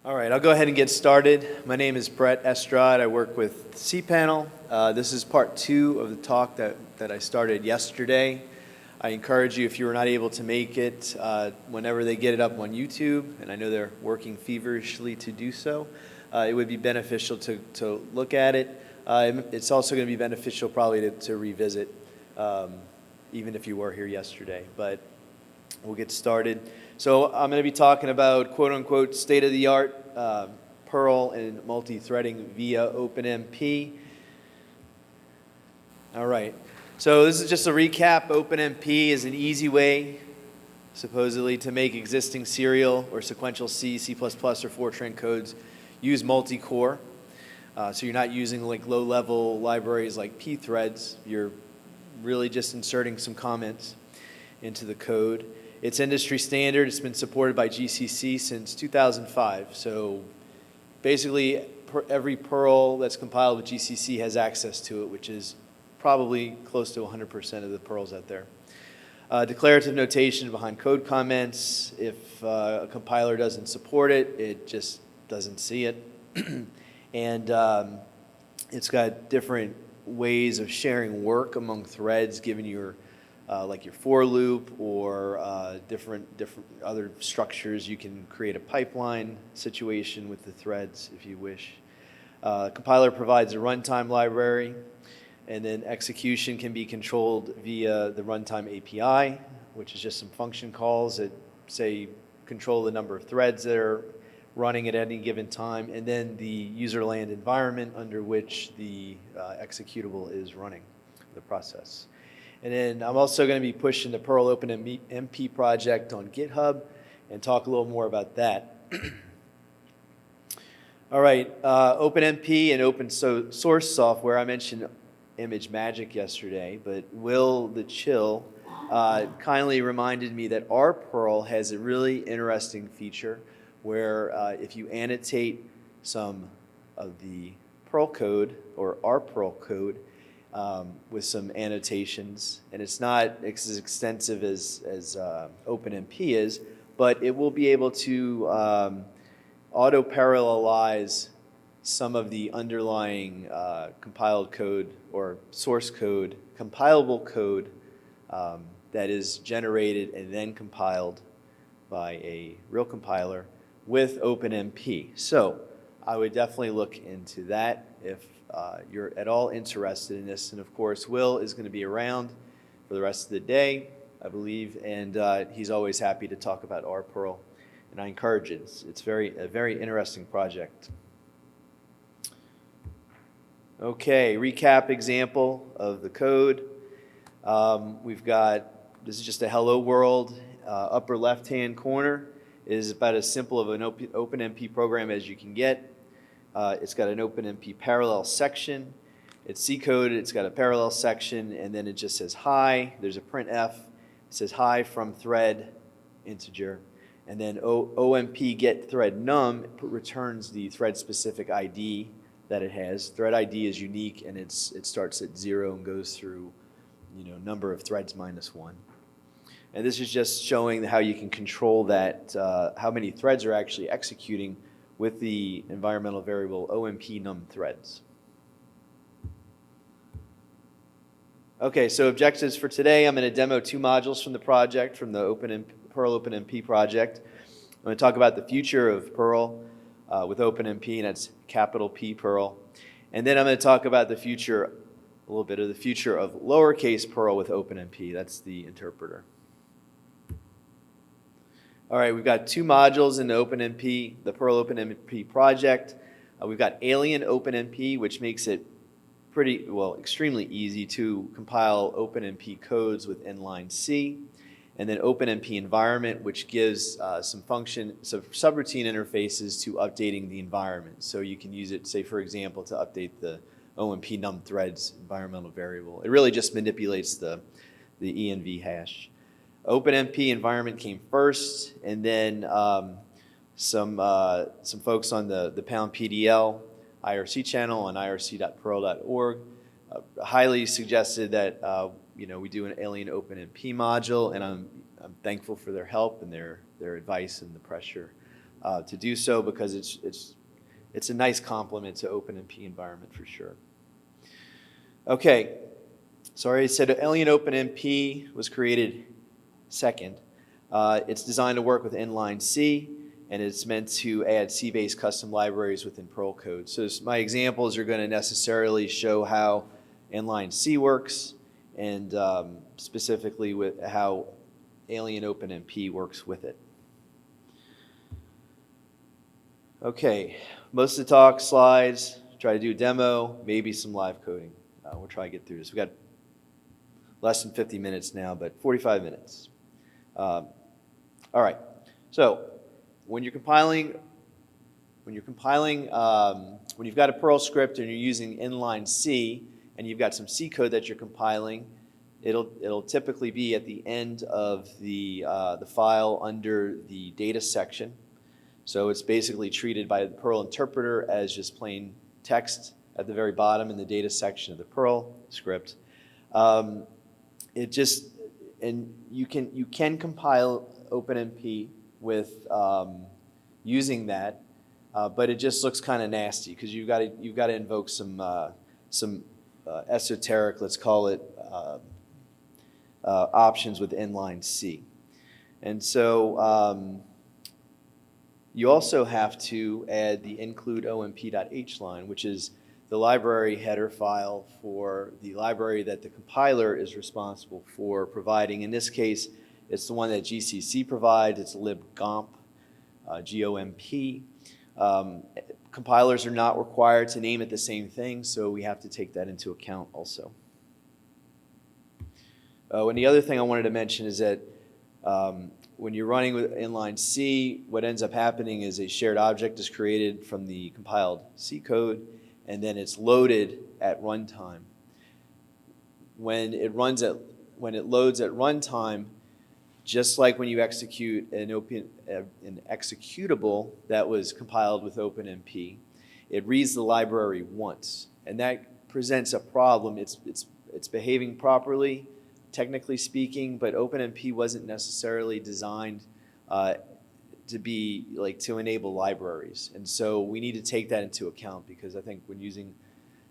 All right, I'll go ahead and get started. My name is Brett Estrade. I work with cPanel. This is part 2 of the talk that I started yesterday. I encourage you, if you were not able to make it, whenever they get it up on YouTube, and I know they're working feverishly to do so, it would be beneficial to look at it. It's also going to be beneficial probably to revisit, even if you were here yesterday. But we'll get started. So I'm going to be talking about quote-unquote state-of-the-art Perl and multi-threading via OpenMP. All right. So this is just a recap. OpenMP is an easy way, supposedly, to make existing serial or sequential C, C++, or Fortran codes use multi-core. So you're not using like low-level libraries like pthreads. You're really just inserting some comments into the code. It's industry standard. It's been supported by GCC since 2005. So basically, every Perl that's compiled with GCC has access to it, which is probably close to 100% of the Perls out there. Declarative notation behind code comments. If a compiler doesn't support it, it just doesn't see it. And it's got different ways of sharing work among threads, given your like your for loop or different other structures. You can create a pipeline situation with the threads if you wish. Compiler provides a runtime library, and then execution can be controlled via the runtime API, which is just some function calls that say control the number of threads that are running at any given time, and then the user land environment under which the executable is running, the process. And then I'm also going to be pushing the Perl-OpenMP project on GitHub and talk a little more about that. All right, OpenMP and open source software. I mentioned ImageMagick yesterday, but Will the Chill kindly reminded me that our Perl has a really interesting feature where if you annotate some of the Perl code or our Perl code, with some annotations, and it's not as extensive as OpenMP is, but it will be able to auto-parallelize some of the underlying compiled code or source code, compilable code that is generated and then compiled by a real compiler with OpenMP. So I would definitely look into that if you're at all interested in this. And of course, Will is going to be around for the rest of the day, I believe, and he's always happy to talk about our Perl, and I encourage it. It's a very interesting project. Okay, recap example of the code. We've got, this is just a hello world. Upper left-hand corner is about as simple of an OpenMP program as you can get. It's got an OpenMP parallel section. It's C-coded, it's got a parallel section, and then it just says hi. There's a printf. It says hi from thread integer. And then OMP get thread num returns the thread-specific ID that it has. Thread ID is unique, and it starts at 0 and goes through, number of threads minus 1. And this is just showing how you can control that, how many threads are actually executing with the environmental variable OMP num threads. Okay, so objectives for today. I'm going to demo 2 modules from the project, from the Perl OpenMP project. I'm going to talk about the future of Perl with OpenMP, and that's capital P Perl. And then I'm going to talk about the future, a little bit of the future of lowercase Perl with OpenMP. That's the interpreter. All right, we've got 2 modules in the OpenMP, the Perl OpenMP project. We've got Alien OpenMP, which makes it extremely easy to compile OpenMP codes with Inline C. And then OpenMP environment, which gives some subroutine interfaces to updating the environment. So you can use it, say, for example, to update the OMP num threads environmental variable. It really just manipulates the env hash. OpenMP environment came first, and then some folks on the PDL IRC channel on irc.perl.org highly suggested that we do an Alien OpenMP module, and I'm thankful for their help and their advice and the pressure to do so because it's a nice complement to OpenMP environment for sure. Okay, so I already said Alien OpenMP was created second. It's designed to work with Inline C, and it's meant to add C-based custom libraries within Perl code. So my examples are going to necessarily show how Inline C works, and specifically with how Alien OpenMP works with it. Okay, most of the talk slides, try to do a demo, maybe some live coding. We'll try to get through this. We've got less than 50 minutes now, but 45 minutes. All right, so when you've got a Perl script and you're using Inline C and you've got some C code that you're compiling, it'll typically be at the end of the file under the data section. So it's basically treated by the Perl interpreter as just plain text at the very bottom in the data section of the Perl script. And you can compile OpenMP with using that, but it just looks kind of nasty because you've got to invoke some esoteric, let's call it, options with Inline C. And so you also have to add the include omp.h line, which is the library header file for the library that the compiler is responsible for providing. In this case, it's the one that GCC provides. It's libgomp, G-O-M-P. Compilers are not required to name it the same thing, so we have to take that into account also. And the other thing I wanted to mention is that when you're running with Inline C, what ends up happening is a shared object is created from the compiled C code, and then it's loaded at runtime. When it loads at runtime, just like when you execute an executable that was compiled with OpenMP, it reads the library once, and that presents a problem. It's behaving properly, technically speaking, but OpenMP wasn't necessarily designed to enable libraries, and so we need to take that into account because I think when using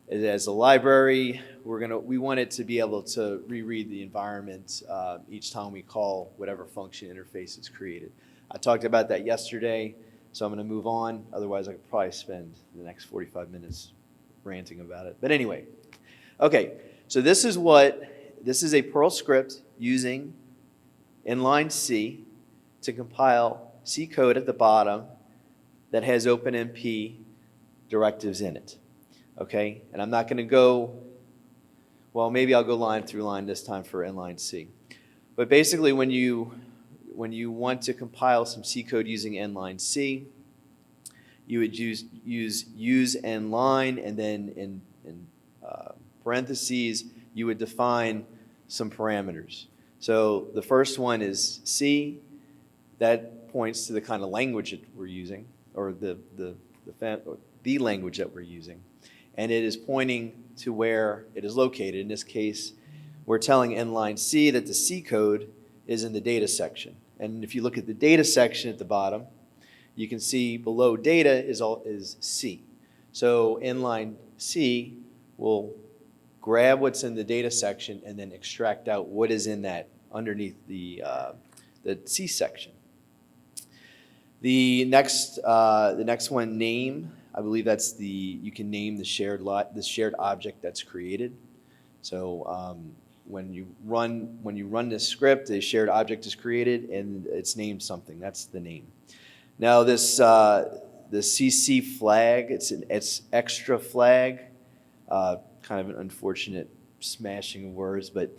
it as a library, we want it to be able to reread the environment each time we call whatever function interface is created. I talked about that yesterday, so I'm going to move on. Otherwise, I could probably spend the next 45 minutes ranting about it. But anyway, okay. So this is a Perl script using Inline C to compile C code at the bottom that has OpenMP directives in it. Okay, and I'm not going to go, well, maybe I'll go line through line this time for Inline C. But basically, when you want to compile some C code using Inline C, you would use Inline, and then in parentheses, you would define some parameters. So the first one is C. That points to the kind of language that we're using, or the language that we're using. And it is pointing to where it is located. In this case, we're telling Inline C that the C code is in the data section. And if you look at the data section at the bottom, you can see below data is C. So Inline C will grab what's in the data section and then extract out what is in that underneath the C section. The next one, name. I believe that's you can name the shared object that's created. So when you run this script, a shared object is created and it's named something. That's the name. Now the CC flag, it's extra flag. Kind of an unfortunate smashing of words, but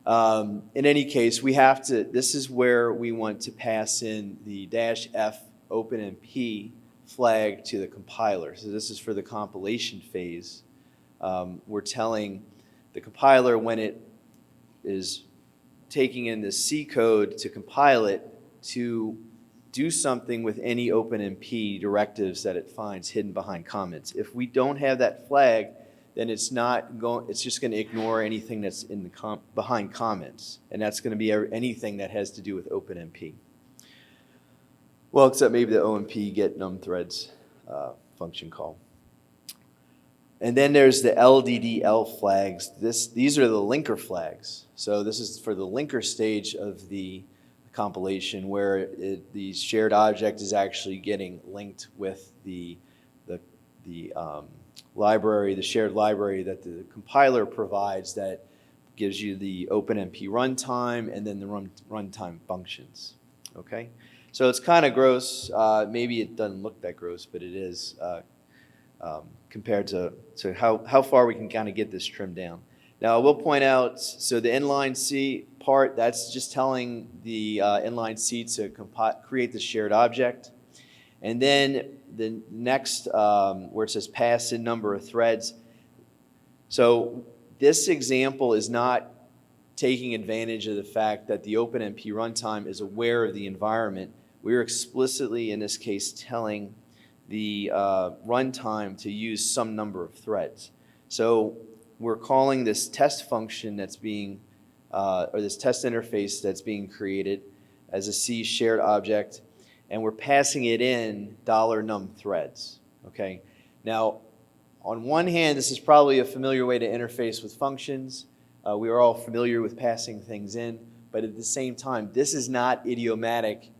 in any case, this is where we want to pass in the -f OpenMP flag to the compiler. So this is for the compilation phase. We're telling the compiler when it is taking in the C code to compile it to do something with any OpenMP directives that it finds hidden behind comments. If we don't have that flag, then it's just going to ignore anything that's in the behind comments, and that's going to be anything that has to do with OpenMP. Well, except maybe the OMP get num threads function call. And then there's the LDDL flags. These are the linker flags. So this is for the linker stage of the compilation where the shared object is actually getting linked with the library, the shared library that the compiler provides that gives you the OpenMP runtime and then the runtime functions. Okay, so it's kind of gross. Maybe it doesn't look that gross, but it is compared to how far we can kind of get this trimmed down. Now I will point out, so the inline C part, that's just telling the inline C to create the shared object. And then the next, where it says pass in number of threads. So this example is not taking advantage of the fact that the OpenMP runtime is aware of the environment. We're explicitly, in this case, telling the runtime to use some number of threads. So we're calling this test function that's being, or this test interface that's being created as a C shared object, and we're passing it in $num threads, okay? Now, on one hand, this is probably a familiar way to interface with functions. We are all familiar with passing things in, but at the same time, this is not idiomatic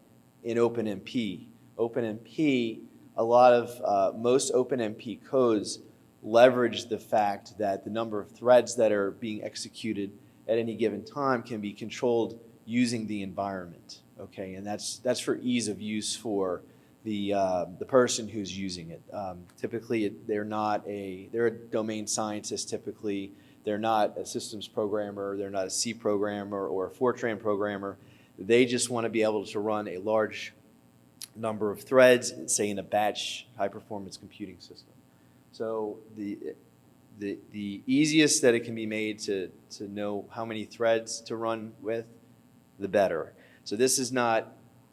in OpenMP. OpenMP, a lot of, most OpenMP codes leverage the fact that the number of threads that are being executed at any given time can be controlled using the environment, okay? And that's for ease of use for the person who's using it. Typically, they're a domain scientist typically. They're not a systems programmer, they're not a C programmer or a Fortran programmer. They just want to be able to run a large number of threads, say in a batch high-performance computing system. So the easiest that it can be made to know how many threads to run with, the better. So this is not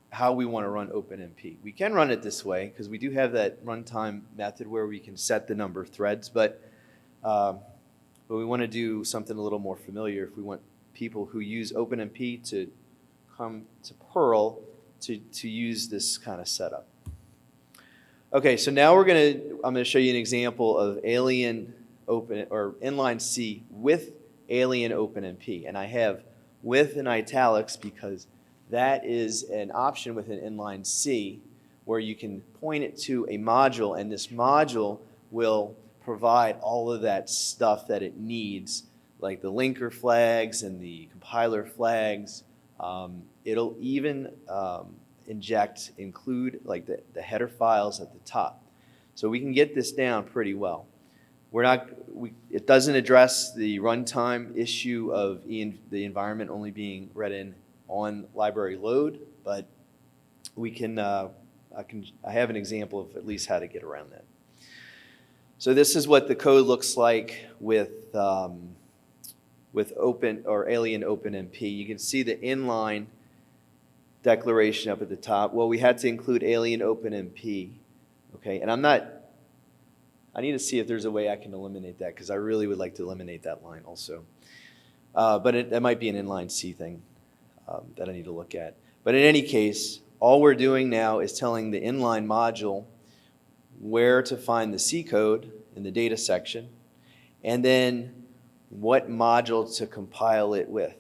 how we want to run OpenMP. We can run it this way because we do have that runtime method where we can set the number of threads, but we want to do something a little more familiar if we want people who use OpenMP to come to Perl to use this kind of setup. Okay, so now I'm going to show you an example of alien open or inline C with alien OpenMP, and I have with in italics because that is an option within inline C where you can point it to a module, and this module will provide all of that stuff that it needs, like the linker flags and the compiler flags. It'll even include like the header files at the top. So we can get this down pretty well. It doesn't address the runtime issue of the environment only being read in on library load, but we can, I have an example of at least how to get around that. So this is what the code looks like with open or alien OpenMP. You can see the inline declaration up at the top. Well, we had to include alien OpenMP, okay? And I need to see if there's a way I can eliminate that because I really would like to eliminate that line also. But that might be an inline C thing that I need to look at. But in any case, all we're doing now is telling the inline module where to find the C code in the data section, and then what module to compile it with.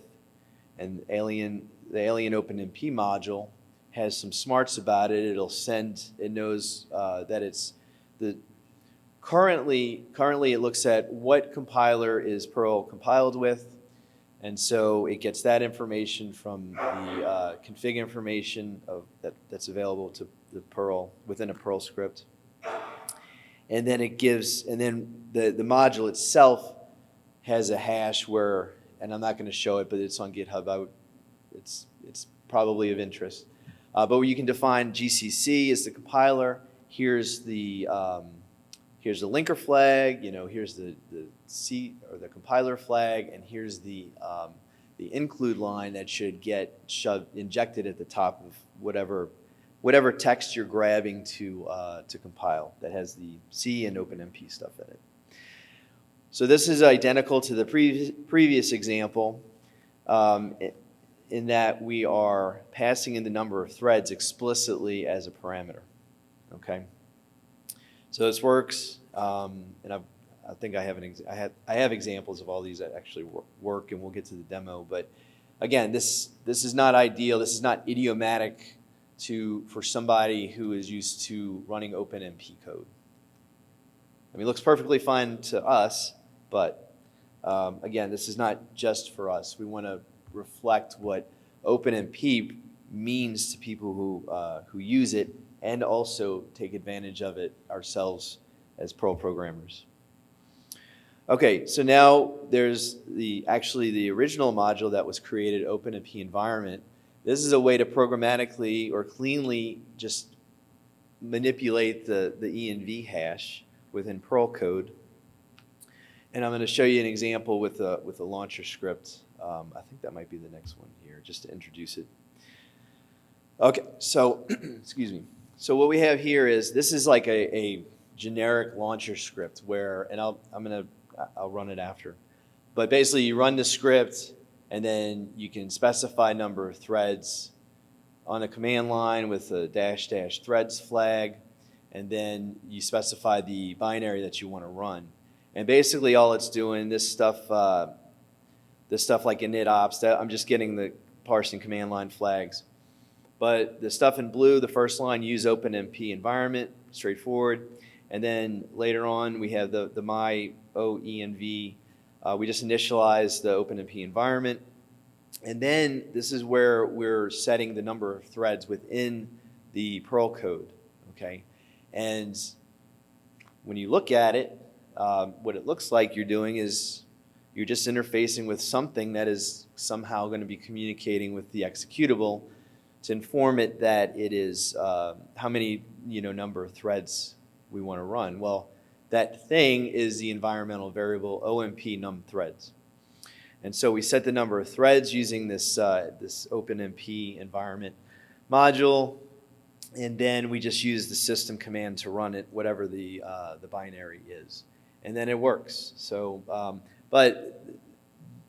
And the alien OpenMP module has some smarts about it. It knows that it's currently it looks at what compiler is Perl compiled with, and so it gets that information from the config information that's available to the Perl within a Perl script. And then the module itself has a hash where, and I'm not going to show it, but it's on GitHub. It's probably of interest. But where you can define GCC as the compiler. Here's the linker flag. Here's the C or the compiler flag, and here's the include line that should get injected at the top of whatever text you're grabbing to compile that has the C and OpenMP stuff in it. So this is identical to the previous example. in that we are passing in the number of threads explicitly as a parameter, okay? So this works, and I think I have examples of all these that actually work, and we'll get to the demo. But again, this is not ideal. This is not idiomatic for somebody who is used to running OpenMP code. I mean, it looks perfectly fine to us, but again, this is not just for us. We want to reflect what OpenMP means to people who use it, and also take advantage of it ourselves as Perl programmers. Okay, so now there's actually the original module that was created, OpenMP environment. This is a way to programmatically or cleanly just manipulate the env hash within Perl code. And I'm going to show you an example with a launcher script. I think that might be the next one here, just to introduce it. Okay, so excuse me. So what we have here is, this is like a generic launcher script where, and I'll run it after. But basically you run the script, and then you can specify number of threads on a command line with a -- threads flag, and then you specify the binary that you want to run. And basically all it's doing, this stuff like init ops, I'm just getting the parsing command line flags. But the stuff in blue, the first line, use OpenMP environment, straightforward. And then later on, we have the my OENV. We just initialize the OpenMP environment. And then this is where we're setting the number of threads within the Perl code, okay? And when you look at it, what it looks like you're doing is you're just interfacing with something that is somehow going to be communicating with the executable to inform it that it is how many number of threads we want to run. Well, that thing is the environmental variable OMP num threads. And so we set the number of threads using this OpenMP environment module, and then we just use the system command to run it, whatever the binary is. And then it works. So, but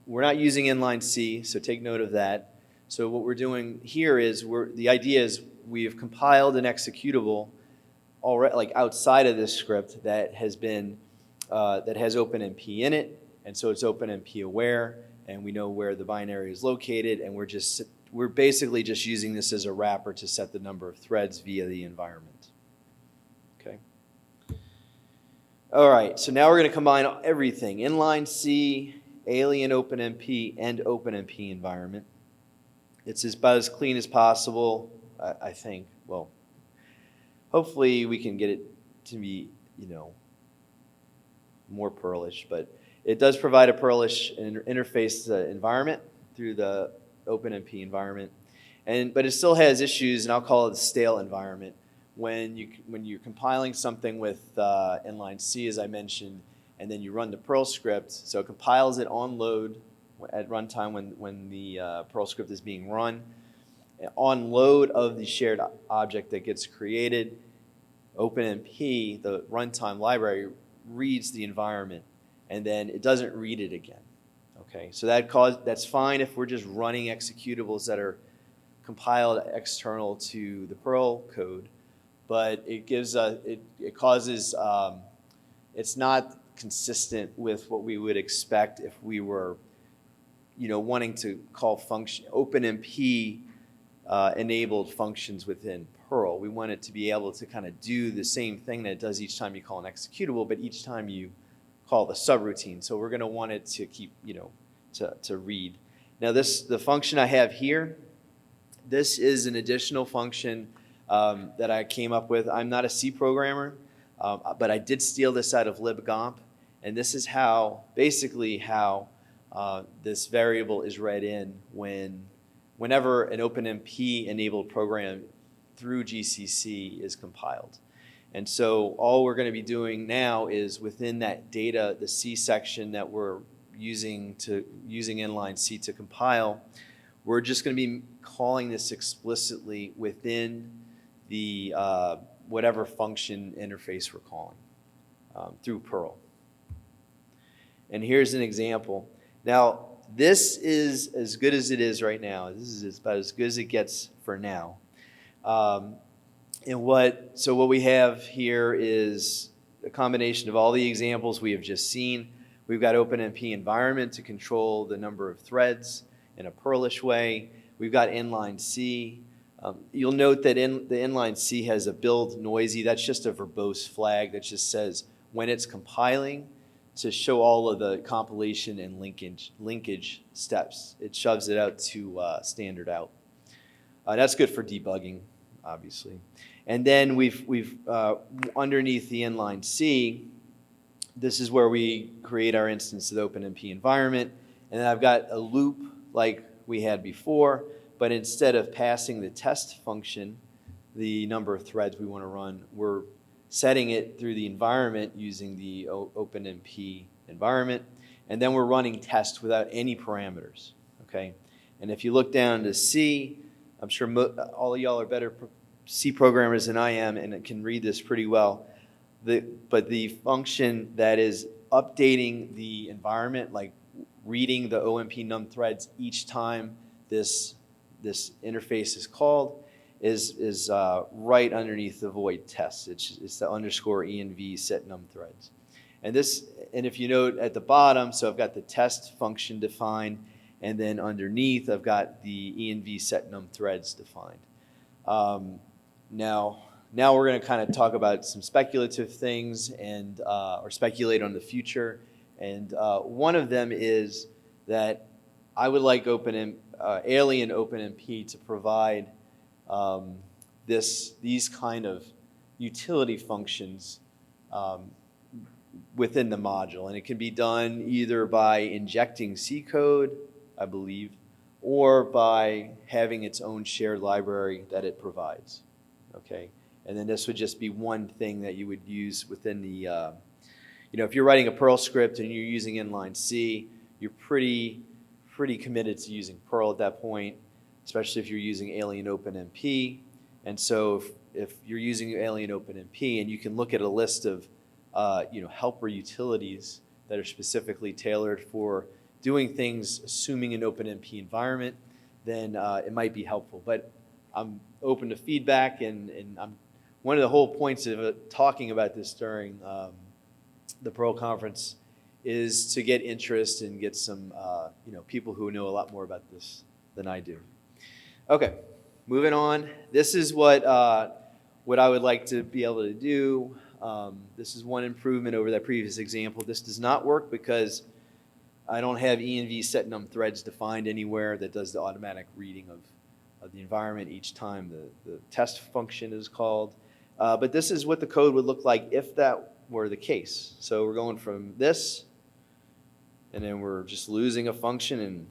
we're not using inline C, so take note of that. So what we're doing here is, the idea is we have compiled an executable already, like outside of this script, that has OpenMP in it, and so it's OpenMP aware, and we know where the binary is located, and we're basically just using this as a wrapper to set the number of threads via the environment. Okay. All right, so now we're going to combine everything: inline C, alien OpenMP, and OpenMP environment. It's about as clean as possible, I think. Well, hopefully we can get it to be, more Perlish, but it does provide a Perlish interface environment through the OpenMP environment, but it still has issues, and I'll call it the stale environment. When you're compiling something with inline C, as I mentioned, and then you run the Perl script, so it compiles it on load at runtime when the Perl script is being run. On load of the shared object that gets created, OpenMP, the runtime library, reads the environment, and then it doesn't read it again. Okay, so that's fine if we're just running executables that are compiled external to the Perl code, but it causes it's not consistent with what we would expect if we were wanting to call OpenMP enabled functions within Perl. We want it to be able to kind of do the same thing that it does each time you call an executable, but each time you call the subroutine. So we're going to want it to keep, to read. Now the function I have here, this is an additional function that I came up with. I'm not a C programmer, but I did steal this out of libgomp, and this is basically how this variable is read in whenever an OpenMP enabled program through GCC is compiled. And so all we're going to be doing now is within that data, the C section that we're using inline C to compile, we're just going to be calling this explicitly within the whatever function interface we're calling through Perl. And here's an example. Now, this is as good as it is right now. This is about as good as it gets for now. So what we have here is a combination of all the examples we have just seen. We've got OpenMP environment to control the number of threads in a Perlish way. We've got inline C. You'll note that the inline C has a build noisy. That's just a verbose flag that just says when it's compiling to show all of the compilation and linkage steps. It shoves it out to standard out. That's good for debugging, obviously. And then we've underneath the inline C, this is where we create our instance of the OpenMP environment. And then I've got a loop like we had before, but instead of passing the test function, the number of threads we want to run, we're setting it through the environment using the OpenMP environment. And then we're running test without any parameters, okay? And if you look down to C, I'm sure all of y'all are better C programmers than I am and can read this pretty well. But the function that is updating the environment, like reading the OMP num threads each time this interface is called, is right underneath the void test. It's the underscore env set num threads. And if you note at the bottom, so I've got the test function defined, and then underneath I've got the env set num threads defined. Now we're going to kind of talk about some speculative things and or speculate on the future. And one of them is that I would like Alien OpenMP to provide these kind of utility functions within the module. And it can be done either by injecting C code, I believe, or by having its own shared library that it provides. Okay, and then this would just be one thing that you would use within the, if you're writing a Perl script and you're using inline C, you're pretty committed to using Perl at that point, especially if you're using Alien OpenMP. And so if you're using Alien OpenMP and you can look at a list of helper utilities that are specifically tailored for doing things assuming an OpenMP environment, then it might be helpful. But I'm open to feedback, and one of the whole points of talking about this during the Perl conference is to get interest and get some people who know a lot more about this than I do. Okay, moving on. This is what I would like to be able to do. This is one improvement over that previous example. This does not work because I don't have env set num threads defined anywhere that does the automatic reading of the environment each time the test function is called. But this is what the code would look like if that were the case. So we're going from this, and then we're just losing a function,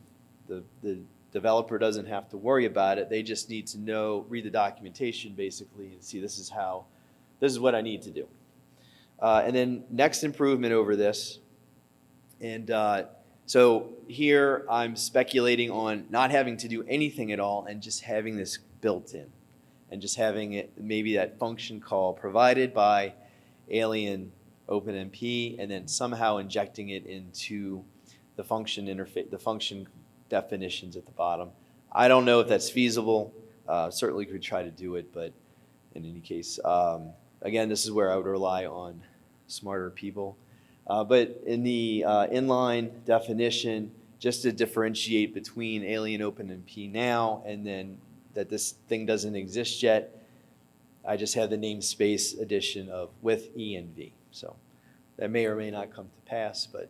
and the developer doesn't have to worry about it. They just need to read the documentation basically and see this is what I need to do. And then next improvement over this, and so here I'm speculating on not having to do anything at all and just having this built in and just having it, maybe that function call provided by Alien OpenMP, and then somehow injecting it into the function interface, the function definitions at the bottom. I don't know if that's feasible. Certainly could try to do it, but in any case, again, this is where I would rely on smarter people. But in the inline definition, just to differentiate between Alien OpenMP now and then that this thing doesn't exist yet, I just have the namespace addition of with env. So that may or may not come to pass, but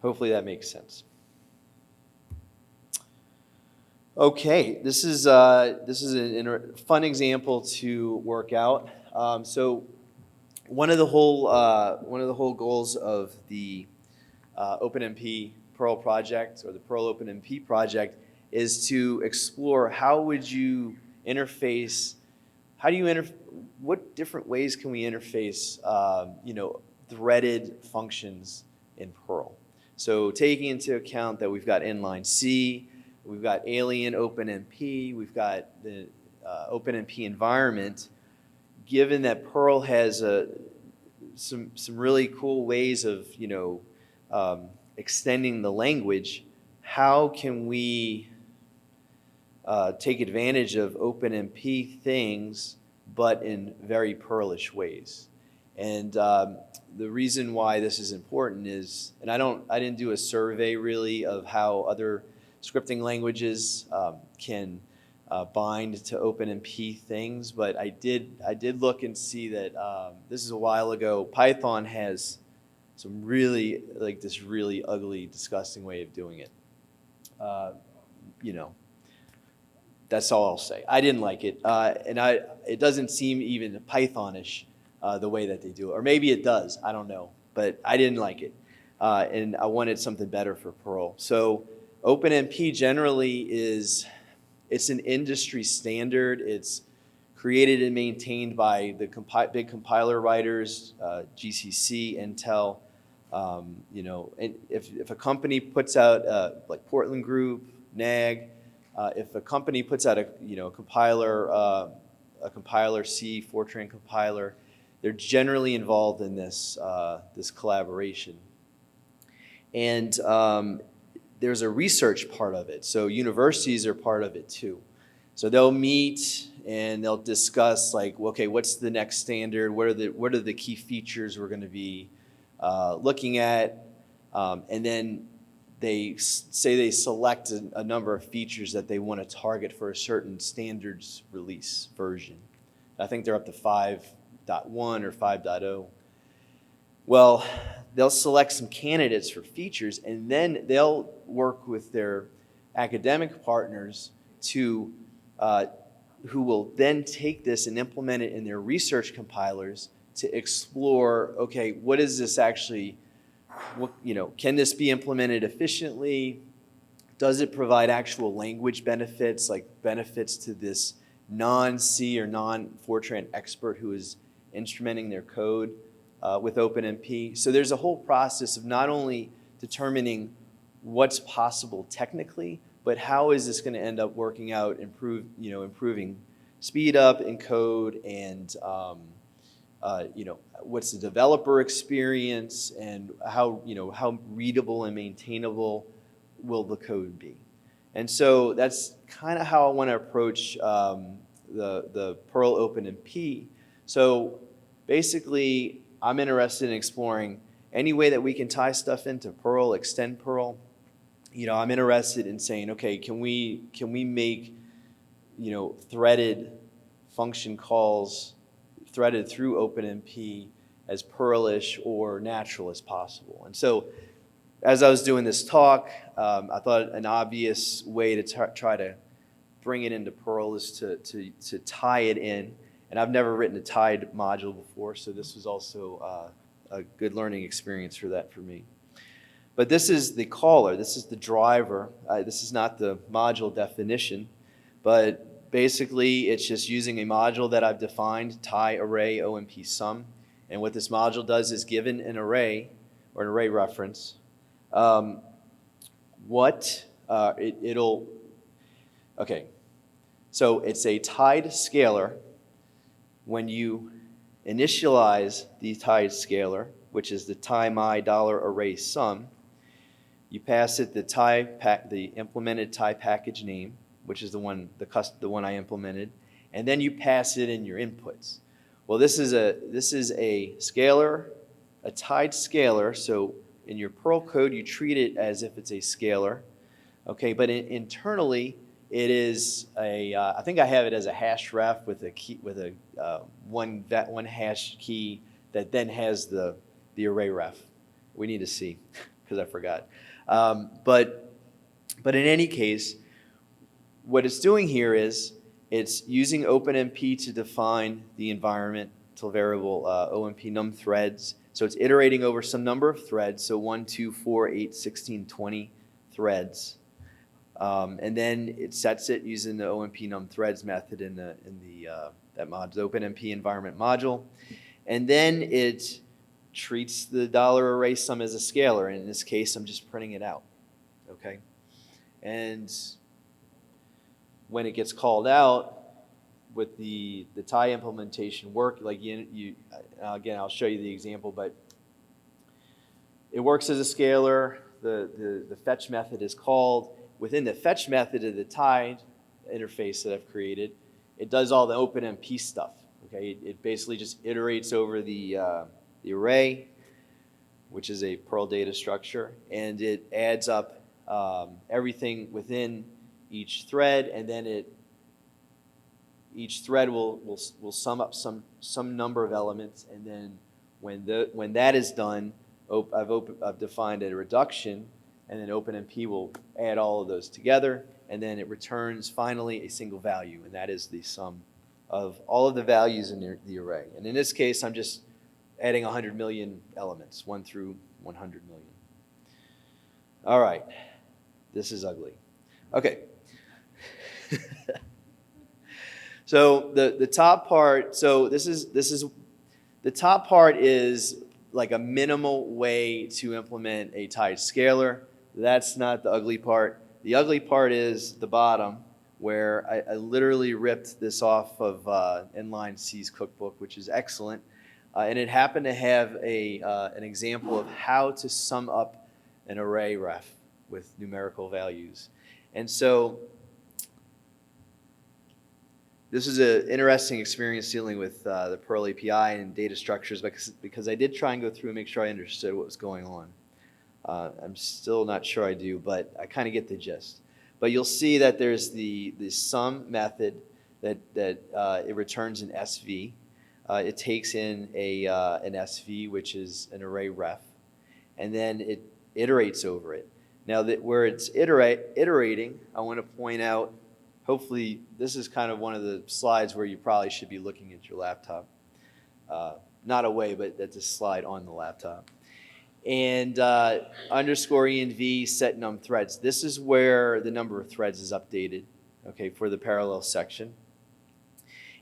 hopefully that makes sense. Okay, this is a fun example to work out. So one of the whole goals of the OpenMP Perl project, or the Perl-OpenMP project, is to explore how would you interface, what different ways can we interface threaded functions in Perl. So taking into account that we've got inline C, we've got Alien OpenMP, we've got the OpenMP environment, given that Perl has some really cool ways of extending the language, how can we take advantage of OpenMP things, but in very Perlish ways? And the reason why this is important is, and I didn't do a survey really of how other scripting languages can bind to OpenMP things, but I did look and see that this is a while ago. Python has some really, like this really ugly, disgusting way of doing it. You know, that's all I'll say. I didn't like it, and it doesn't seem even Pythonish the way that they do it, or maybe it does. I don't know, but I didn't like it, and I wanted something better for Perl. So OpenMP generally it's an industry standard. It's created and maintained by the big compiler writers, GCC, Intel. You know, and if a company puts out like Portland Group, NAG, if a company puts out a compiler C, Fortran compiler, they're generally involved in this this collaboration. And there's a research part of it, so universities are part of it too. So they'll meet and they'll discuss, like, okay, what's the next standard? What are the key features we're going to be looking at? And then they say they select a number of features that they want to target for a certain standards release version. I think they're up to 5.1 or 5.0. Well, they'll select some candidates for features, and then they'll work with their academic partners to who will then take this and implement it in their research compilers to explore, okay, what is this actually, can this be implemented efficiently? Does it provide actual language benefits, like benefits to this non-C or non-Fortran expert who is instrumenting their code with OpenMP? So there's a whole process of not only determining what's possible technically, but how is this going to end up working out, improving speed up in code, and what's the developer experience, and how readable and maintainable will the code be. And so that's kind of how I want to approach the Perl OpenMP. So basically, I'm interested in exploring any way that we can tie stuff into Perl, extend Perl. I'm interested in saying, okay, can we make threaded function calls threaded through OpenMP as Perlish or natural as possible? And so as I was doing this talk, I thought an obvious way to try to bring it into Perl is to tie it in. And I've never written a tied module before, so this was also a good learning experience for that for me. But this is the caller, this is the driver. This is not the module definition, but basically it's just using a module that I've defined, tie array OMP sum. And what this module does is given an array, or an array reference, okay, so it's a tied scalar. When you initialize the tied scalar, which is the tie my $array sum, you pass it the implemented tie package name, which is the one I implemented, and then you pass it in your inputs. Well, this is a scalar, a tied scalar. So in your Perl code, you treat it as if it's a scalar, okay? But internally, it is I think I have it as a hash ref with a key, with a one hash key that then has the array ref. We need to see because I forgot. But in any case, what it's doing here is it's using OpenMP to define the environmental variable OMP num threads. So it's iterating over some number of threads, so 1, 2, 4, 8, 16, 20 threads. And then it sets it using the OMP num threads method in the OpenMP environment module. And then it treats the $array sum as a scalar. And in this case, I'm just printing it out, okay? And when it gets called out with the tie implementation work, like again, I'll show you the example, but it works as a scalar. the fetch method is called. Within the fetch method of the tide interface that I've created, it does all the OpenMP stuff. Okay, it basically just iterates over the array, which is a Perl data structure, and it adds up everything within each thread, and then each thread will sum up some number of elements, and then when that is done, I've defined a reduction, and then OpenMP will add all of those together, and then it returns finally a single value, and that is the sum of all of the values in the array. And in this case, I'm just adding 100 million elements, 1 through 100 million. All right, this is ugly. Okay. So the top part, so this is the top part is like a minimal way to implement a tide scalar. That's not the ugly part. The ugly part is the bottom, where I literally ripped this off of Inline C's cookbook, which is excellent. And it happened to have an example of how to sum up an array ref with numerical values. And so this is an interesting experience dealing with the Perl API and data structures because I did try and go through and make sure I understood what was going on. I'm still not sure I do, but I kind of get the gist. But you'll see that there's the sum method that it returns an SV. It takes in an SV, which is an array ref, and then it iterates over it. Now, where it's iterating, I want to point out, hopefully this is kind of one of the slides where you probably should be looking at your laptop. Not away, but that's a slide on the laptop. And underscore env set num threads. This is where the number of threads is updated, okay, for the parallel section.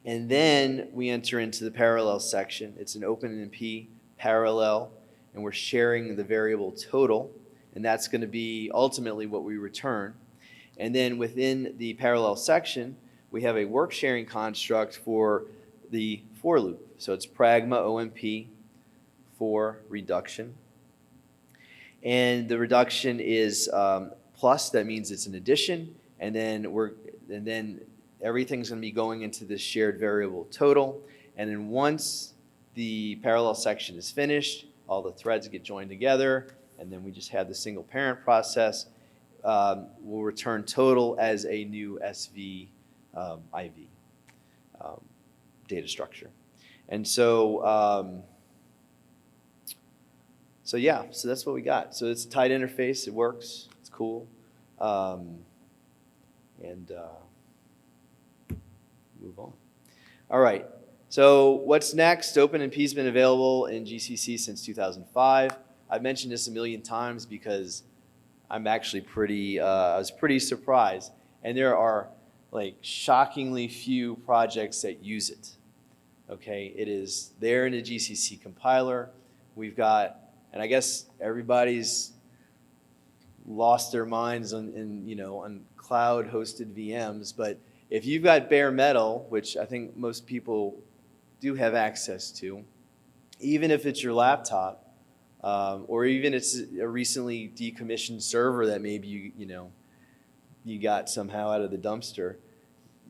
And then we enter into the parallel section. It's an OpenMP parallel, and we're sharing the variable total, and that's going to be ultimately what we return. And then within the parallel section, we have a work sharing construct for the for loop. So it's pragma OMP for reduction. And the reduction is plus, that means it's an addition, and then everything's going to be going into this shared variable total. And then once the parallel section is finished, all the threads get joined together, and then we just have the single parent process. We'll return total as a new SV IV data structure. And so, yeah, so that's what we got. So it's a tight interface. It works. It's cool. Move on. All right. So what's next? OpenMP's been available in GCC since 2005. I've mentioned this a million times because I'm actually I was pretty surprised. And there are like shockingly few projects that use it. Okay, it is there in the GCC compiler. We've got, and I guess everybody's lost their minds on cloud hosted VMs, but if you've got bare metal, which I think most people do have access to, even if it's your laptop, or even it's a recently decommissioned server that maybe you got somehow out of the dumpster,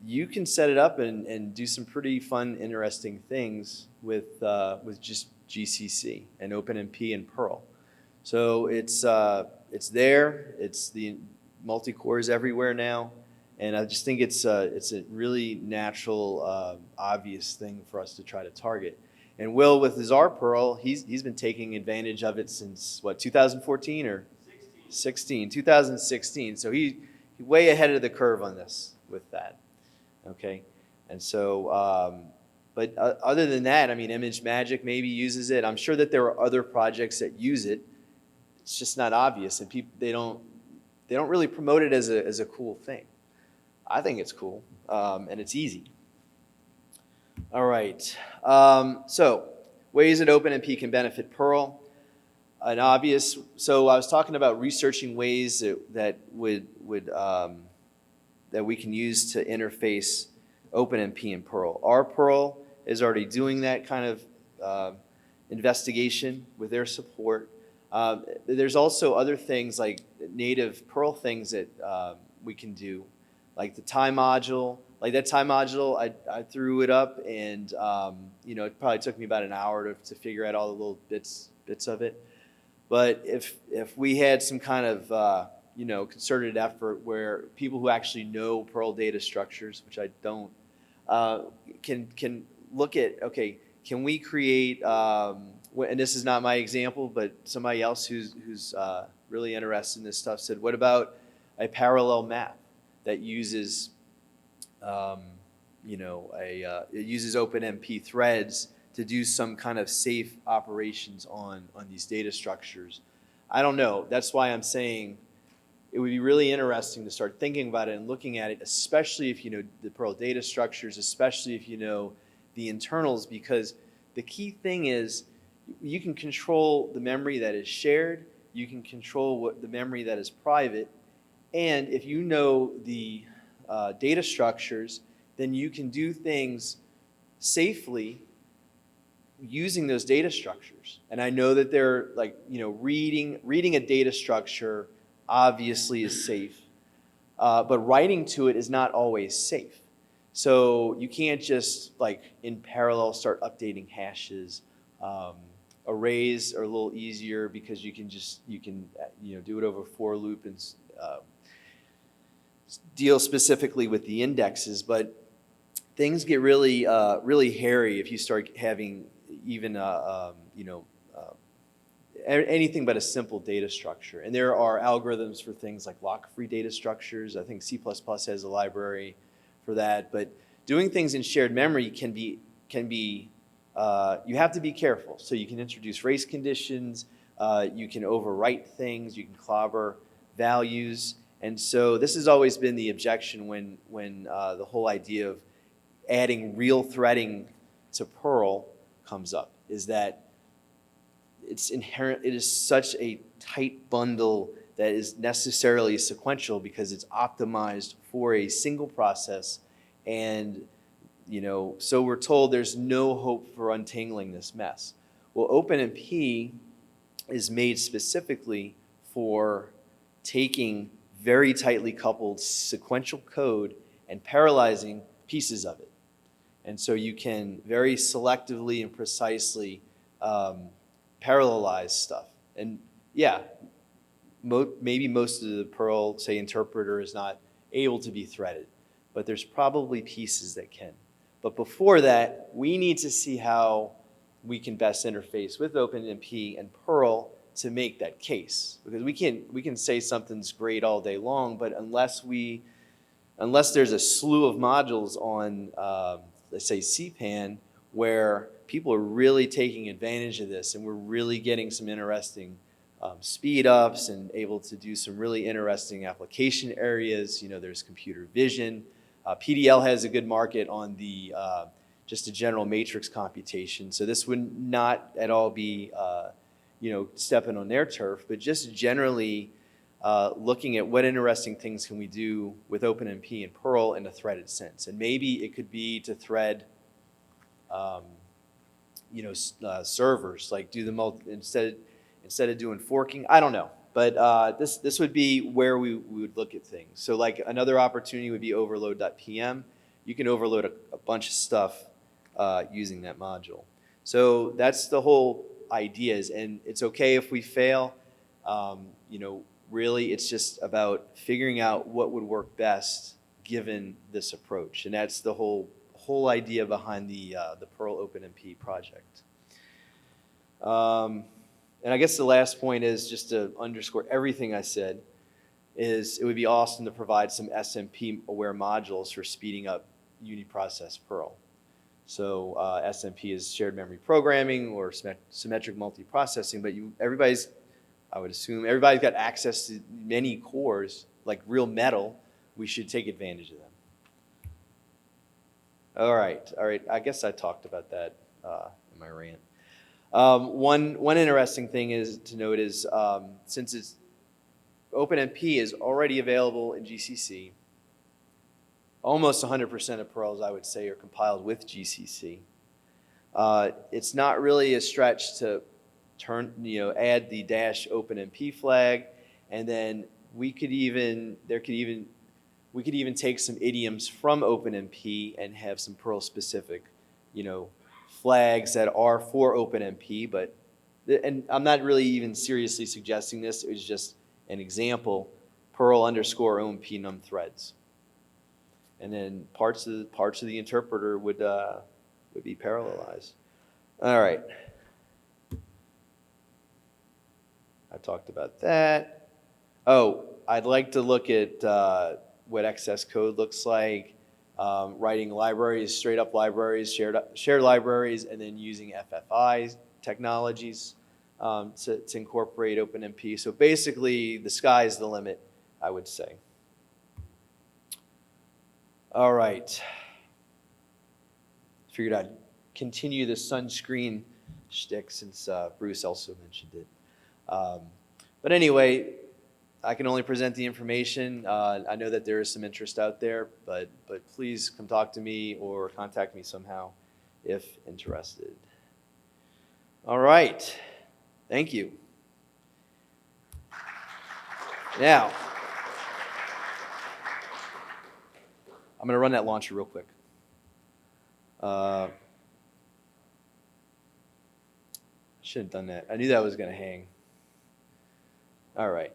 you can set it up and do some pretty fun, interesting things with just GCC and OpenMP and Perl. So it's there. It's the multi-cores everywhere now, and I just think it's a really natural, obvious thing for us to try to target. And Will, with his R Perl, he's been taking advantage of it since what, 2014 or 2016. So he's way ahead of the curve on this with that. Okay, and so, but other than that, I mean, ImageMagick maybe uses it. I'm sure that there are other projects that use it. It's just not obvious, and people they don't really promote it as a cool thing. I think it's cool, and it's easy. All right, so ways that OpenMP can benefit Perl. An obvious. So I was talking about researching ways that we can use to interface OpenMP and Perl. Our Perl is already doing that kind of investigation with their support. There's also other things like native Perl things that we can do, like the tie module. Like that tie module, I threw it up, and it probably took me about an hour to figure out all the little bits of it. But if we had some kind of concerted effort where people who actually know Perl data structures, which I don't, can look at, okay, can we create, and this is not my example, but somebody else who's really interested in this stuff said, what about a parallel map that uses, it uses OpenMP threads to do some kind of safe operations on these data structures? I don't know. That's why I'm saying it would be really interesting to start thinking about it and looking at it, especially if you know the Perl data structures, especially if you know the internals, because the key thing is you can control the memory that is shared, you can control the memory that is private, and if you know the data structures, then you can do things safely using those data structures. And I know that they're like, reading a data structure obviously is safe, but writing to it is not always safe. So you can't just like in parallel start updating hashes. Arrays are a little easier because you can do it over for loop and deal specifically with the indexes. But things get really really hairy if you start having even anything but a simple data structure. And there are algorithms for things like lock-free data structures. I think C++ has a library for that. But doing things in shared memory can be you have to be careful. So you can introduce race conditions, you can overwrite things, you can clobber values. And so this has always been the objection when the whole idea of adding real threading to Perl comes up, is that it is such a tight bundle that is necessarily sequential because it's optimized for a single process. And so we're told there's no hope for untangling this mess. Well, OpenMP is made specifically for taking very tightly coupled sequential code and parallelizing pieces of it. And so you can very selectively and precisely parallelize stuff. And yeah, maybe most of the Perl, say, interpreter is not able to be threaded, but there's probably pieces that can. But before that, we need to see how we can best interface with OpenMP and Perl to make that case. Because we can say something's great all day long, but unless there's a slew of modules on, let's say, CPAN, where people are really taking advantage of this and we're really getting some interesting speed ups and able to do some really interesting application areas. There's computer vision. PDL has a good market on the just a general matrix computation. So this would not at all be stepping on their turf, but just generally looking at what interesting things can we do with OpenMP and Perl in a threaded sense. And maybe it could be to thread servers, like do the instead of doing forking. I don't know. But this would be where we would look at things. So like another opportunity would be overload.pm. You can overload a bunch of stuff using that module. So that's the whole idea is, and it's okay if we fail. Really it's just about figuring out what would work best given this approach. And that's the whole idea behind the Perl-OpenMP project. And I guess the last point is, just to underscore everything I said, is it would be awesome to provide some SMP-aware modules for speeding up uniprocess Perl. So SMP is shared memory programming or symmetric multiprocessing, but I would assume everybody's got access to many cores, like real metal. We should take advantage of them. All right. I guess I talked about that in my rant. One interesting thing to note is since OpenMP is already available in GCC, almost 100% of Perls, I would say, are compiled with GCC. It's not really a stretch to add the -OpenMP flag, and then we could even take some idioms from OpenMP and have some Perl specific, flags that are for OpenMP, and I'm not really even seriously suggesting this, it was just an example, Perl_OMP num threads. And then parts of the interpreter would be parallelized. All right. I talked about that. Oh, I'd like to look at what excess code looks like, writing libraries, straight up libraries, shared libraries, and then using FFI technologies to incorporate OpenMP. So basically, the sky's the limit, I would say. All right. Figured I'd continue the sunscreen shtick since Bruce also mentioned it. But anyway, I can only present the information. I know that there is some interest out there, but please come talk to me or contact me somehow if interested. All right. Thank you. Now, I'm going to run that launcher real quick. Should have done that. I knew that was going to hang. All right.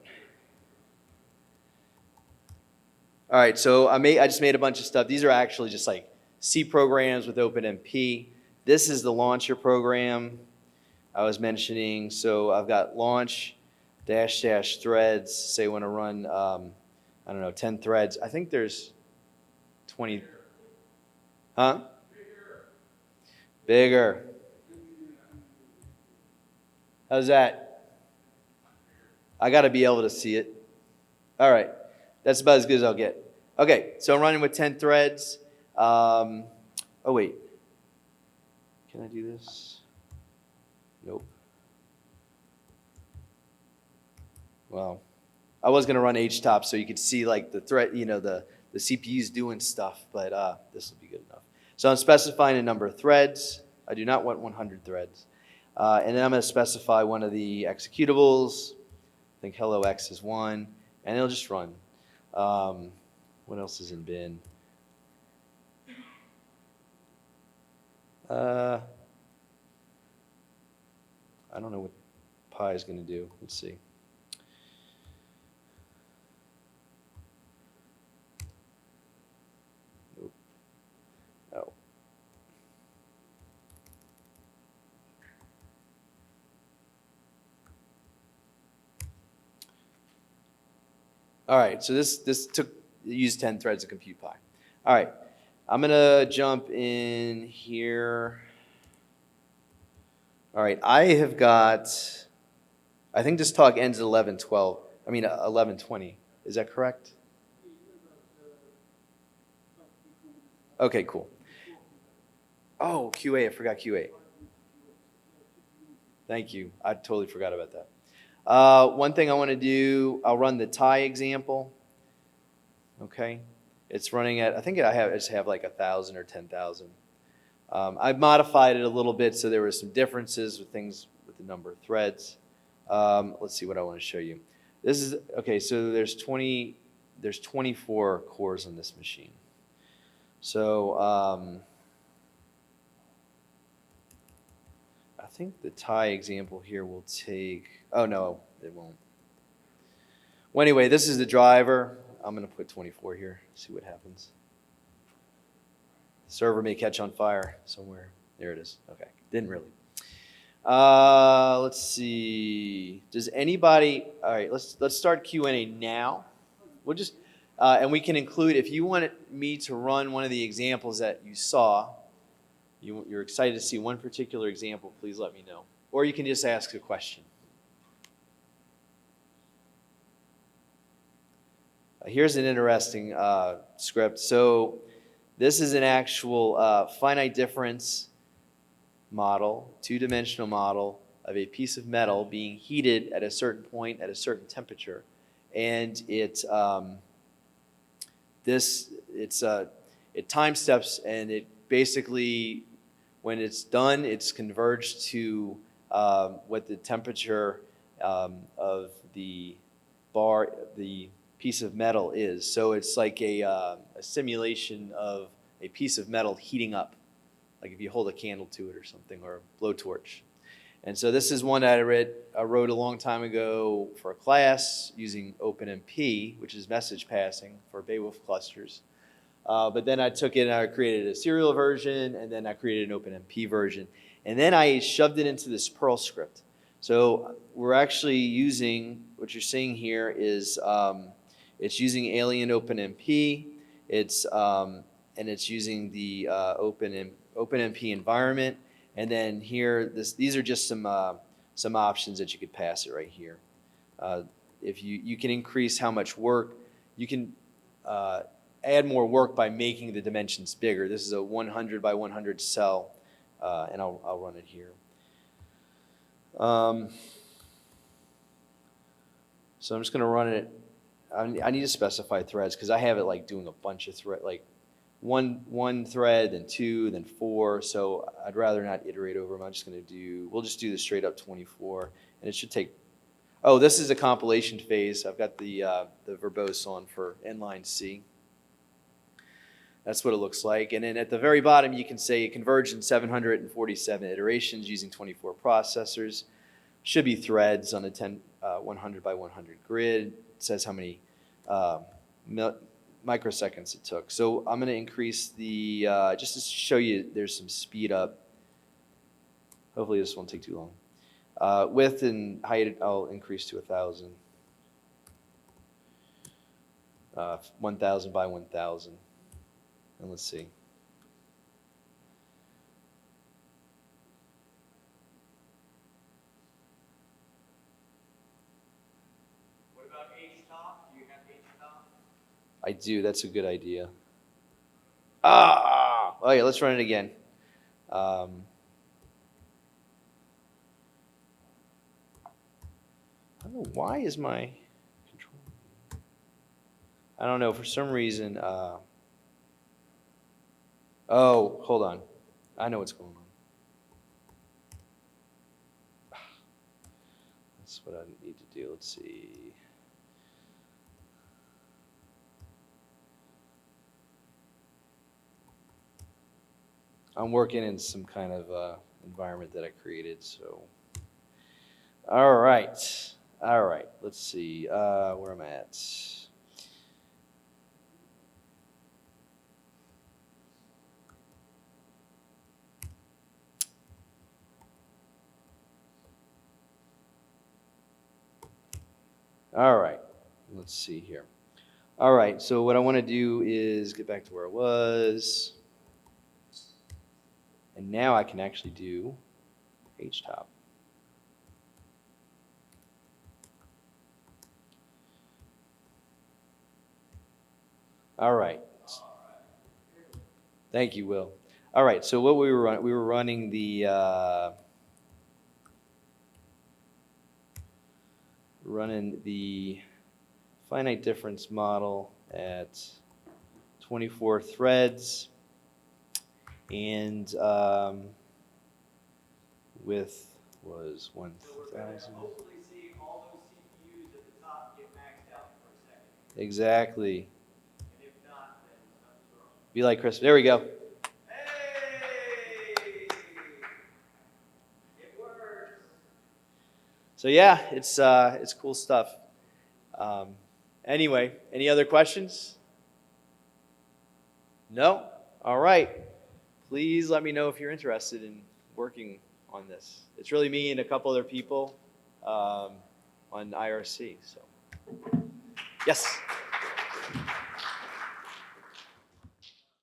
All right, so I just made a bunch of stuff. These are actually just like C programs with OpenMP. This is the launcher program I was mentioning. So I've got launch -- threads. Say I want to run, I don't know, 10 threads. I think there's 20. Huh? Bigger. How's that? I got to be able to see it. All right. That's about as good as I'll get. Okay, so I'm running with 10 threads. Oh, wait. Can I do this? Nope. Well, I was going to run htop so you could see like the thread, the CPU's doing stuff, but this will be good enough. So I'm specifying a number of threads. I do not want 100 threads. And then I'm going to specify one of the executables. I think hello X is one, and it'll just run. What else is in bin? I don't know what pi is going to do. Let's see. Nope. Oh. All right, so this used 10 threads of compute pi. All right, I'm gonna jump in here. All right, I have got, I think this talk ends at 11:20. Is that correct? Okay, cool. Oh, QA, I forgot QA. Thank you, I totally forgot about that. One thing I want to do, I'll run the tie example. Okay, it's running at, I think I just have like 1,000 or 10,000. I've modified it a little bit so there were some differences with things with the number of threads. Let's see what I want to show you. This is, okay, so there's 24 cores on this machine. So I think the tie example here will take, oh no, it won't. Well, anyway, this is the driver. I'm going to put 24 here, see what happens. The server may catch on fire somewhere. There it is. Okay, didn't really. Let's see. Does anybody, all right, let's start Q&A now. We'll just, and we can include, if you wanted me to run one of the examples that you saw, you're excited to see one particular example, please let me know. Or you can just ask a question. Here's an interesting script. So this is an actual finite difference model, two-dimensional model of a piece of metal being heated at a certain point at a certain temperature. And it time steps, and it basically, when it's done, it's converged to what the temperature of the bar, the piece of metal is. So it's like a simulation of a piece of metal heating up, like if you hold a candle to it or something, or a blowtorch. And so this is one that I wrote a long time ago for a class using OpenMP, which is message passing for Beowulf clusters. But then I took it and I created a serial version, and then I created an OpenMP version. And then I shoved it into this Perl script. So we're actually using, what you're seeing here is, it's using Alien OpenMP, and it's using the OpenMP environment. And then here, these are just some options that you could pass it right here. If you can increase how much work, you can add more work by making the dimensions bigger. This is a 100 by 100 cell, and I'll run it here. So I'm just going to run it. I need to specify threads because I have it like doing a bunch of threads, like one thread, then 2, then 4. So I'd rather not iterate over them. I'm just going to do, we'll just do the straight up 24, and it should take. Oh, this is a compilation phase. I've got the verbose on for Inline C. That's what it looks like. And then at the very bottom, you can say it converged in 747 iterations using 24 processors. Should be threads on a 100 by 100 grid. It says how many microseconds it took. So I'm going to increase the, just to show you there's some speed up. Hopefully this won't take too long. Width and height, I'll increase to 1,000. 1,000 by 1,000. And let's see. What about H-top? Do you have H-top? I do. That's a good idea. Oh yeah, let's run it again. I don't know, why is my control? I don't know, for some reason. Oh, hold on. I know what's going on. That's what I need to do. Let's see. I'm working in some kind of environment that I created, so. All right. Let's see where I'm at. All right, let's see here. All right, so what I want to do is get back to where I was. And now I can actually do H-top. All right. Thank you, Will. All right, so what we were running the finite difference model at 24 threads, and width was 1,000. So we're going to hopefully see all those CPUs at the top get maxed out for a second. Exactly. And if not, then something's wrong. Be like Chris. There we go. Hey! It works. So yeah, it's cool stuff. Anyway, any other questions? No? All right. Please let me know if you're interested in working on this. It's really me and a couple other people on IRC. So, yes.